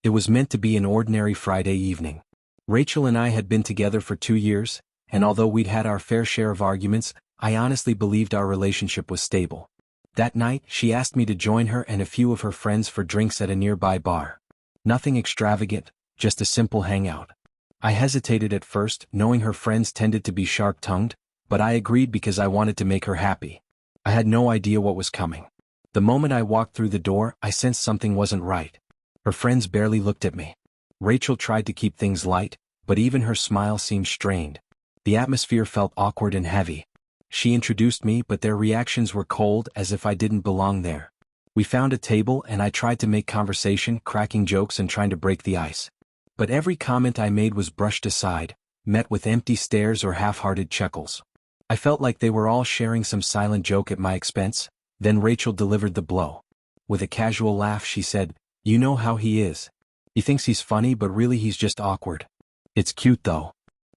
It was meant to be an ordinary Friday evening. Rachel and I had been together for 2 years, and although we'd had our fair share of arguments, I honestly believed our relationship was stable. That night, she asked me to join her and a few of her friends for drinks at a nearby bar. Nothing extravagant, just a simple hangout. I hesitated at first, knowing her friends tended to be sharp-tongued, but I agreed because I wanted to make her happy. I had no idea what was coming. The moment I walked through the door, I sensed something wasn't right. Her friends barely looked at me. Rachel tried to keep things light, but even her smile seemed strained. The atmosphere felt awkward and heavy. She introduced me, but their reactions were cold, as if I didn't belong there. We found a table and I tried to make conversation, cracking jokes and trying to break the ice. But every comment I made was brushed aside, met with empty stares or half-hearted chuckles. I felt like they were all sharing some silent joke at my expense. Then Rachel delivered the blow. With a casual laugh she said, "You know how he is. He thinks he's funny but really he's just awkward. It's cute though."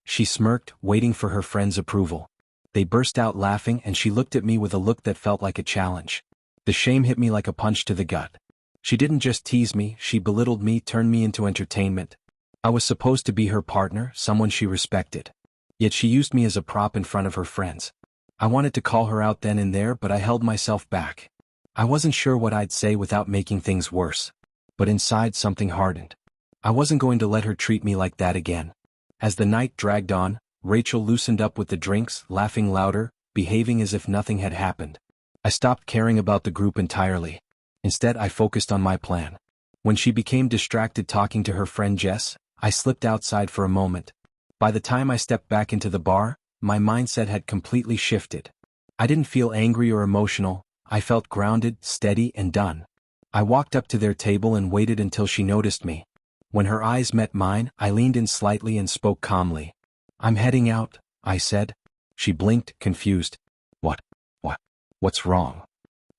She smirked, waiting for her friends' approval. They burst out laughing and she looked at me with a look that felt like a challenge. The shame hit me like a punch to the gut. She didn't just tease me, she belittled me, turned me into entertainment. I was supposed to be her partner, someone she respected. Yet she used me as a prop in front of her friends. I wanted to call her out then and there, but I held myself back. I wasn't sure what I'd say without making things worse. But inside something hardened. I wasn't going to let her treat me like that again. As the night dragged on, Rachel loosened up with the drinks, laughing louder, behaving as if nothing had happened. I stopped caring about the group entirely. Instead, I focused on my plan. When she became distracted talking to her friend Jess, I slipped outside for a moment. By the time I stepped back into the bar, my mindset had completely shifted. I didn't feel angry or emotional, I felt grounded, steady, and done. I walked up to their table and waited until she noticed me. When her eyes met mine, I leaned in slightly and spoke calmly. "I'm heading out," I said. She blinked, confused. What's wrong?"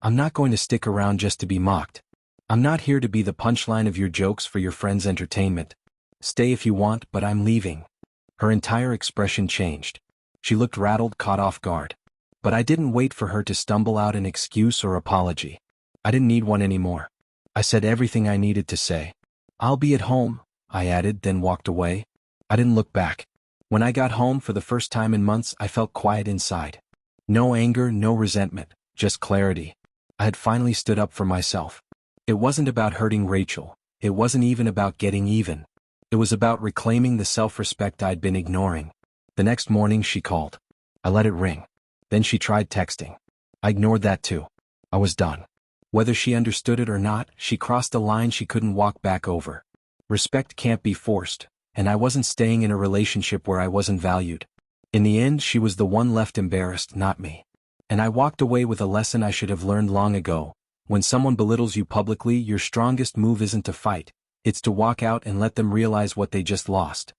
"I'm not going to stick around just to be mocked. I'm not here to be the punchline of your jokes for your friends' entertainment. Stay if you want, but I'm leaving." Her entire expression changed. She looked rattled, caught off guard. But I didn't wait for her to stumble out an excuse or apology. I didn't need one anymore. I said everything I needed to say. "I'll be at home," I added, then walked away. I didn't look back. When I got home for the first time in months, I felt quiet inside. No anger, no resentment, just clarity. I had finally stood up for myself. It wasn't about hurting Rachel. It wasn't even about getting even. It was about reclaiming the self-respect I'd been ignoring. The next morning she called. I let it ring. Then she tried texting. I ignored that too. I was done. Whether she understood it or not, she crossed a line she couldn't walk back over. Respect can't be forced, and I wasn't staying in a relationship where I wasn't valued. In the end, she was the one left embarrassed, not me. And I walked away with a lesson I should have learned long ago. When someone belittles you publicly, your strongest move isn't to fight. It's to walk out and let them realize what they just lost.